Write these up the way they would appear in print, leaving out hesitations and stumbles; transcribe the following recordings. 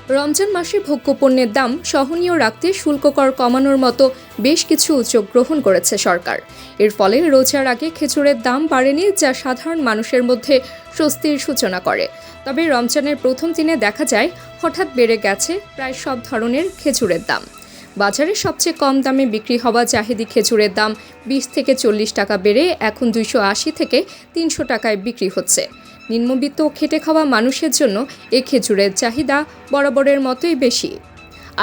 রমজান মাসে ভোগ্যপণ্যের দাম সহনীয় রাখতে শুল্ক কর কমানোর মতো বেশ কিছু উদ্যোগ গ্রহণ করেছে সরকার। এর ফলে রোজার আগে খেজুরের দাম বাড়েনি, যা সাধারণ মানুষের মধ্যে স্বস্তির সূচনা করে। তবে রমজানের প্রথম দিনে দেখা যায় হঠাৎ বেড়ে গেছে প্রায় সব ধরনের খেজুরের দাম। বাজারে সবচেয়ে কম দামে বিক্রি হওয়া জাহেদি খেজুরের দাম 20 থেকে 40 টাকা বেড়ে এখন 280 থেকে 300 টাকায় বিক্রি হচ্ছে। নিম্নবিত্ত খেটে খাওয়া মানুষের জন্য এই খেজুরের চাহিদা বরাবরের মতোই বেশি।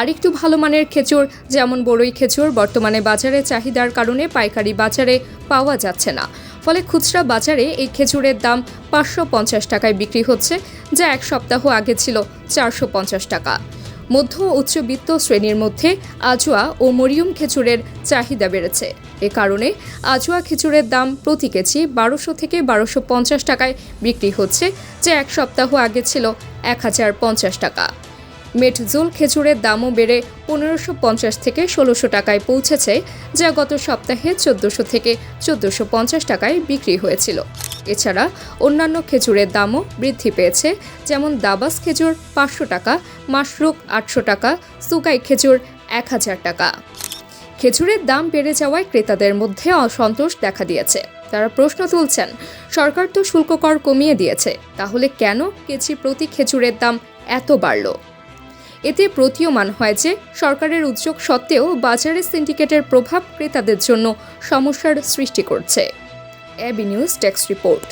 আরেকটু ভালো মানের খেজুর যেমন বড়ই খেজুর বর্তমানে বাজারে চাহিদার কারণে পাইকারি বাজারে পাওয়া যাচ্ছে না। ফলে খুচরা বাজারে এই খেজুরের দাম 550 টাকায় বিক্রি হচ্ছে, যা এক সপ্তাহ আগে ছিল 450 টাকা। মধ্য উচ্চবিত্ত শ্রেণীর মধ্যে আজোয়া ও মরিয়ম খেজুরের চাহিদা বেড়েছে। এ কারণে আজোয়া খেজুরের দাম প্রতি কেজি 1200 থেকে 1250 টাকায় বিক্রি হচ্ছে, যা এক সপ্তাহ আগে ছিল 1050 টাকা। মেটজোল খেজুরের দামও বেড়ে 1550 থেকে 1600 টাকায় পৌঁছেছে, যা গত সপ্তাহে 1400 থেকে 1450 টাকায় বিক্রি হয়েছিল। এছাড়া অন্যান্য খেজুরের দামও বৃদ্ধি পেয়েছে, যেমন দাবাস খেজুর 500 টাকা, মাশরুক 800 টাকা, সুকাই খেজুর 1000 টাকা। খেজুরের দাম বেড়ে যাওয়ায় ক্রেতাদের মধ্যে অসন্তোষ দেখা দিয়েছে। তারা প্রশ্ন তুলছেন, সরকার তো শুল্ক কর কমিয়ে দিয়েছে, তাহলে কেন কেজি প্রতি খেজুরের দাম এত বাড়ল? এতে প্রতীয়মান হয় যে সরকারের উদ্যোগ সত্ত্বেও বাজারে সিন্ডিকেটের প্রভাব ক্রেতাদের জন্য সমস্যার সৃষ্টি করছে। AB news desk report.